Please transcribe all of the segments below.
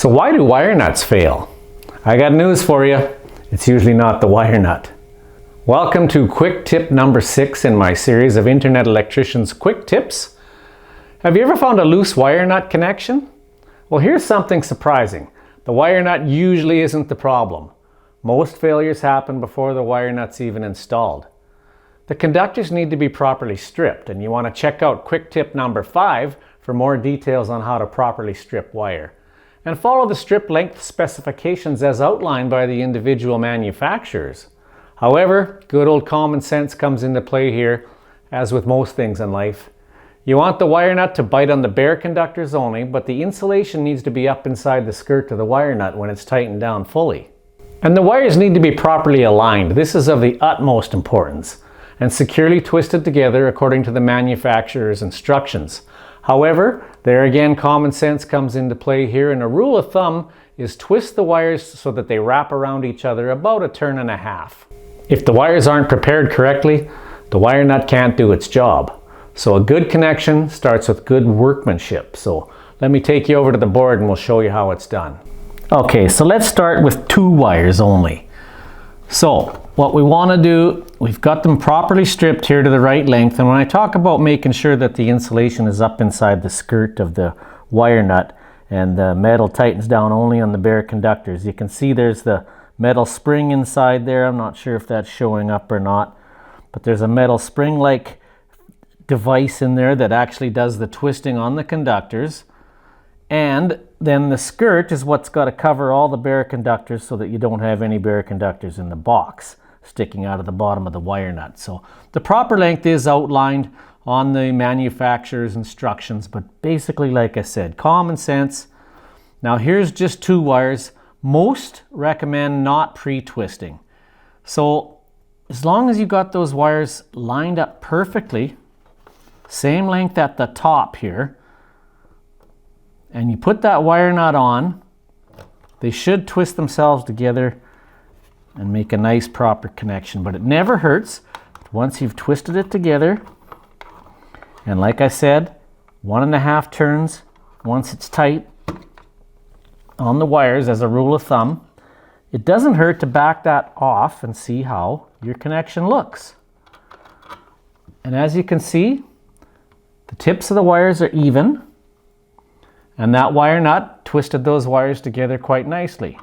So why do wire nuts fail? I got news for you. It's usually not the wire nut. Welcome to quick tip number 6 in my series of Internet Electricians quick tips. Have you ever found a loose wire nut connection? Well, here's something surprising. The wire nut usually isn't the problem. Most failures happen before the wire nut's even installed. The conductors need to be properly stripped, and you want to check out quick tip number 5 for more details on how to properly strip wire. And follow the strip length specifications as outlined by the individual manufacturers. However, good old common sense comes into play here, as with most things in life. You want the wire nut to bite on the bare conductors only, but the insulation needs to be up inside the skirt of the wire nut when it's tightened down fully. And the wires need to be properly aligned. This is of the utmost importance, and securely twisted together according to the manufacturer's instructions. However, there again, common sense comes into play here, and a rule of thumb is twist the wires so that they wrap around each other about a turn and a half. If the wires aren't prepared correctly, the wire nut can't do its job. So a good connection starts with good workmanship. So let me take you over to the board and we'll show you how it's done. Okay, so let's start with 2 wires only. So what we want to do, we've got them properly stripped here to the right length, and when I talk about making sure that the insulation is up inside the skirt of the wire nut and the metal tightens down only on the bare conductors, you can see there's the metal spring inside there. I'm not sure if that's showing up or not, but there's a metal spring-like device in there that actually does the twisting on the conductors. And then the skirt is what's got to cover all the bare conductors so that you don't have any bare conductors in the box sticking out of the bottom of the wire nut. So the proper length is outlined on the manufacturer's instructions, but basically, like I said, common sense. Now here's just 2 wires. Most recommend not pre-twisting. So as long as you got those wires lined up perfectly, same length at the top here, and you put that wire nut on, they should twist themselves together and make a nice proper connection. But it never hurts once you've twisted it together. And like I said, 1.5 turns once it's tight on the wires as a rule of thumb. It doesn't hurt to back that off and see how your connection looks. And as you can see, the tips of the wires are even. And that wire nut twisted those wires together quite nicely.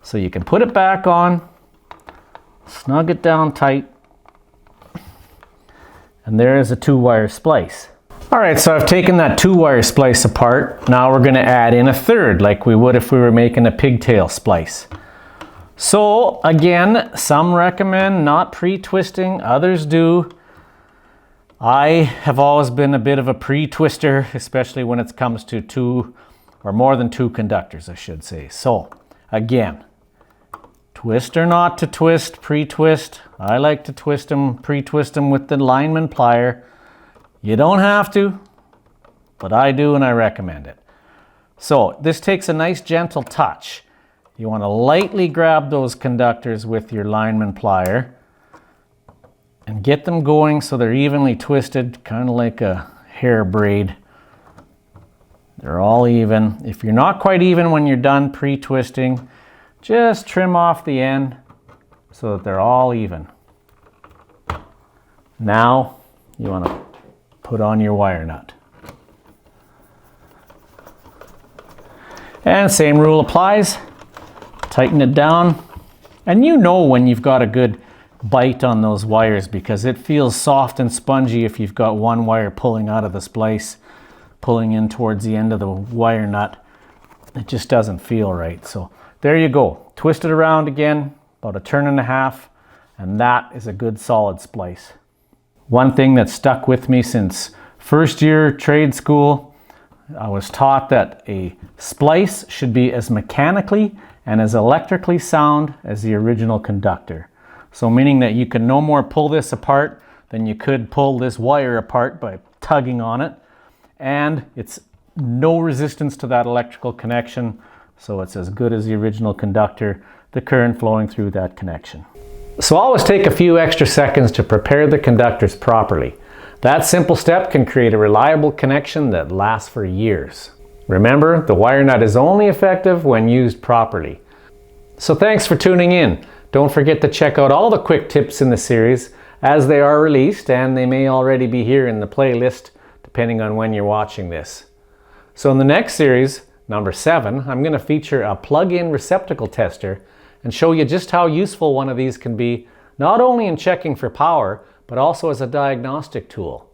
So you can put it back on, snug it down tight, and there is a 2-wire splice. All right, so I've taken that 2-wire splice apart. Now we're going to add in a 3rd, like we would if we were making a pigtail splice. So again, some recommend not pre-twisting, others do. I have always been a bit of a pre-twister, especially when it comes to 2 or more than 2 conductors, I should say. So again, twist or not to twist, pre-twist. I like to twist them, pre-twist them with the lineman plier. You don't have to, but I do and I recommend it. So this takes a nice gentle touch. You want to lightly grab those conductors with your lineman plier and get them going so they're evenly twisted, kind of like a hair braid. They're all even. If you're not quite even when you're done pre-twisting, just trim off the end so that they're all even. Now you want to put on your wire nut. And same rule applies. Tighten it down. And you know when you've got a good bite on those wires because it feels soft and spongy if you've got one wire pulling out of the splice, pulling in towards the end of the wire nut. It just doesn't feel right. So there you go. Twist it around again, about a turn and a half, and that is a good solid splice. One thing that stuck with me since first year trade school, I was taught that a splice should be as mechanically and as electrically sound as the original conductor. So meaning that you can no more pull this apart than you could pull this wire apart by tugging on it. And it's no resistance to that electrical connection. So it's as good as the original conductor, the current flowing through that connection. So always take a few extra seconds to prepare the conductors properly. That simple step can create a reliable connection that lasts for years. Remember, the wire nut is only effective when used properly. So thanks for tuning in. Don't forget to check out all the quick tips in the series as they are released, and they may already be here in the playlist depending on when you're watching this. So in the next series, number 7, I'm going to feature a plug-in receptacle tester and show you just how useful one of these can be, not only in checking for power, but also as a diagnostic tool.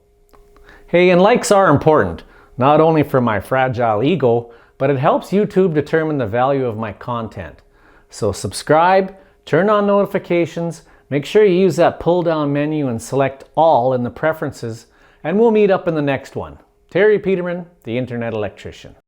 Hey, and likes are important, not only for my fragile ego, but it helps YouTube determine the value of my content. So subscribe, turn on notifications, make sure you use that pull-down menu and select all in the preferences, and we'll meet up in the next one. Terry Peterman, the Internet Electrician.